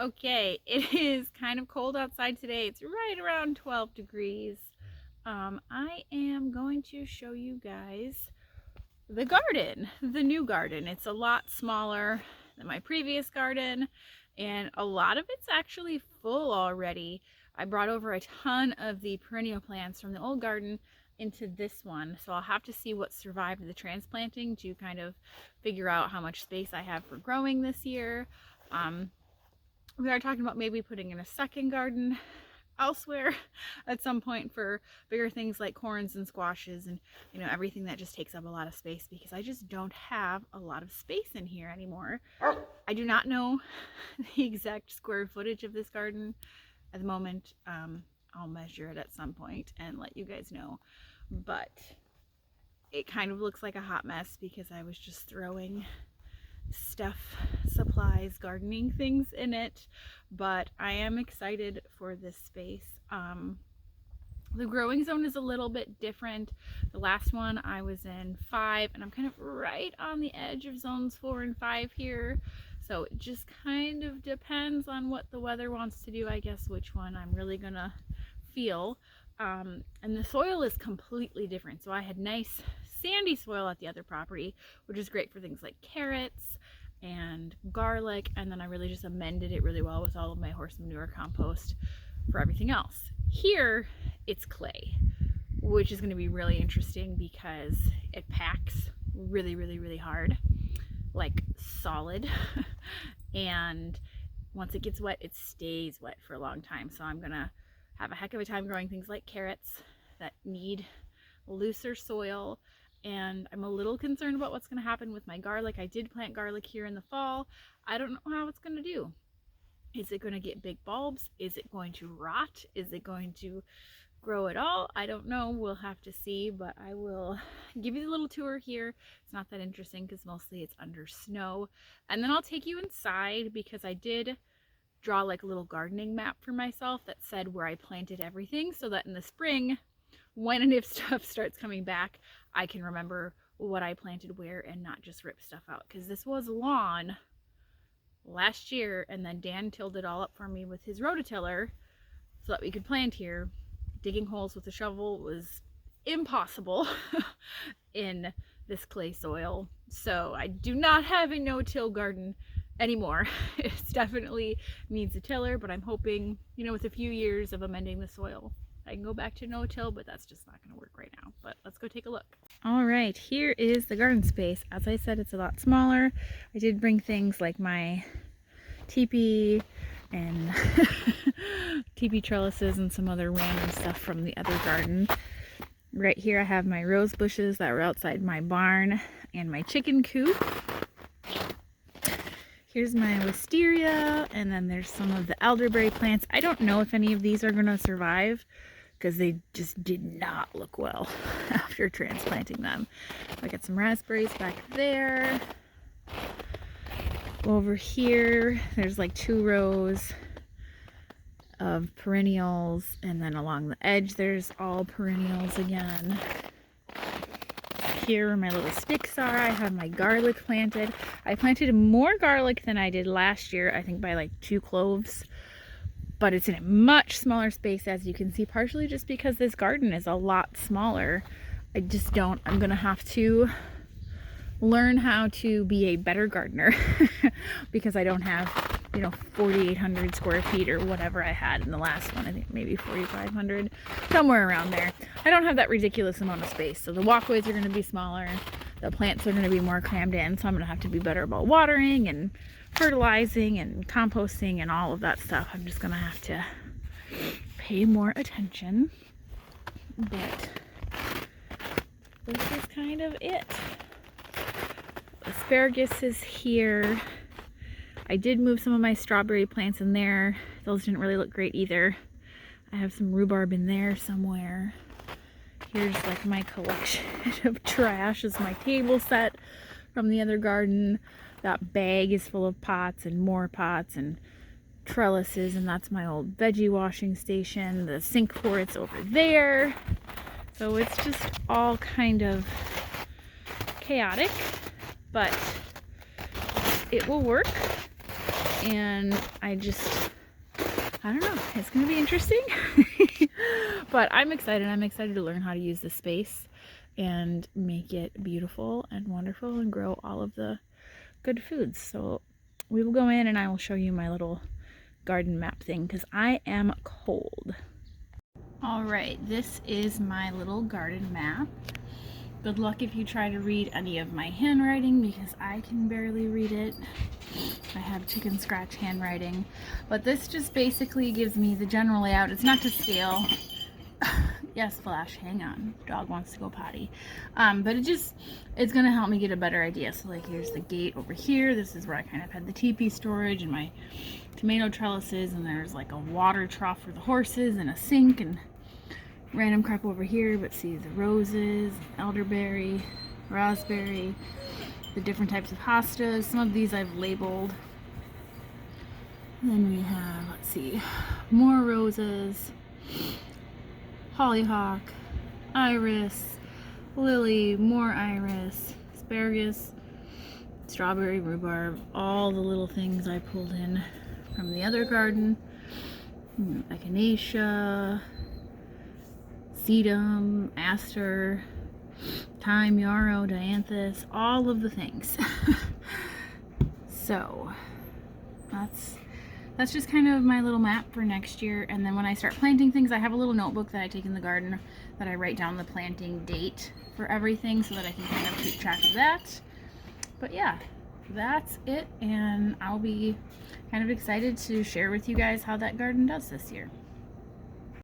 Okay, it is kind of cold outside today. It's right around 12 degrees. I am going to show you guys the garden, the new garden. It's a lot smaller than my previous garden, and a lot of it's actually full already. I brought over a ton of the perennial plants from the old garden into this one, so I'll have to see what survived the transplanting to kind of figure out how much space I have for growing this year. We are talking about maybe putting in a second garden elsewhere at some point for bigger things like corns and squashes and everything that just takes up a lot of space, because I just don't have a lot of space in here anymore. I do not know the exact square footage of this garden at the moment. I'll measure it at some point and let you guys know, but it kind of looks like a hot mess because I was just throwing stuff, supplies, gardening things in it, but I am excited for this space. The growing zone is a little bit different. The last one I was in 5, and I'm kind of right on the edge of zones 4 and 5 here, so it just kind of depends on what the weather wants to do, I guess, which one I'm really gonna feel. And the soil is completely different. So I had nice sandy soil at the other property, which is great for things like carrots and garlic, and then I really just amended it really well with all of my horse manure compost for everything else. Here it's clay, which is going to be really interesting because it packs really hard, like solid, and once it gets wet, it stays wet for a long time. So I'm gonna have a heck of a time growing things like carrots that need looser soil, and I'm a little concerned about what's going to happen with my garlic. I did plant garlic here in the fall. I don't know how it's going to do. Is it going to get big bulbs? Is it going to rot? Is it going to grow at all? I don't know. We'll have to see, but I will give you a little tour here. It's not that interesting because mostly it's under snow, and then I'll take you inside because I did draw like a little gardening map for myself that said where I planted everything, so that in the spring, when and if stuff starts coming back, I can remember what I planted where and not just rip stuff out, because this was lawn last year, and then Dan tilled it all up for me with his rototiller so that we could plant here. Digging holes with a shovel was impossible in this clay soil, so I do not have a no-till garden anymore. It definitely needs a tiller, but I'm hoping, with a few years of amending the soil, I can go back to no-till, but that's just not going to work right now. But let's go take a look. All right, here is the garden space. As I said, it's a lot smaller. I did bring things like my teepee and teepee trellises and some other random stuff from the other garden. Right here I have my rose bushes that were outside my barn and my chicken coop. Here's my wisteria, and then there's some of the elderberry plants. I don't know if any of these are going to survive because they just did not look well after transplanting them. I got some raspberries back there. Over here, there's like 2 rows of perennials, and then along the edge there's all perennials again. Here where my little sticks are, I have my garlic planted. I planted more garlic than I did last year, I think by like 2 cloves, but it's in a much smaller space, as you can see, partially just because this garden is a lot smaller. I'm gonna have to learn how to be a better gardener because I don't have 4,800 square feet or whatever I had in the last one. I think maybe 4,500, somewhere around there. I don't have that ridiculous amount of space, so the walkways are going to be smaller, the plants are going to be more crammed in, so I'm going to have to be better about watering and fertilizing and composting and all of that stuff. I'm just going to have to pay more attention, but this is kind of it. Asparagus is here. I did move some of my strawberry plants in there. Those didn't really look great either. I have some rhubarb in there somewhere. Here's like my collection of trash. This is my table set from the other garden. That bag is full of pots and more pots and trellises, and that's my old veggie washing station. The sink port's over there. So it's just all kind of chaotic, but it will work. and I don't know, it's gonna be interesting. But I'm excited to learn how to use this space and make it beautiful and wonderful and grow all of the good foods. So we will go in and I will show you my little garden map thing because I am cold. All right, this is my little garden map. Good luck if you try to read any of my handwriting because I can barely read it. I have chicken scratch handwriting, but this just basically gives me the general layout. It's not to scale. Yes, Flash, hang on. Dog wants to go potty. But it's gonna help me get a better idea. So like here's the gate over here. This is where I kind of had the teepee storage and my tomato trellises, and there's like a water trough for the horses and a sink and random crap over here. But see the roses, elderberry, raspberry, the different types of hostas. Some of these I've labeled. And then we have, let's see, more roses, hollyhock, iris, lily, more iris, asparagus, strawberry, rhubarb, all the little things I pulled in from the other garden. Echinacea, sedum, aster, thyme, yarrow, dianthus, all of the things. So that's just kind of my little map for next year. And then when I start planting things, I have a little notebook that I take in the garden that I write down the planting date for everything so that I can kind of keep track of that. But yeah, that's it, and I'll be kind of excited to share with you guys how that garden does this year.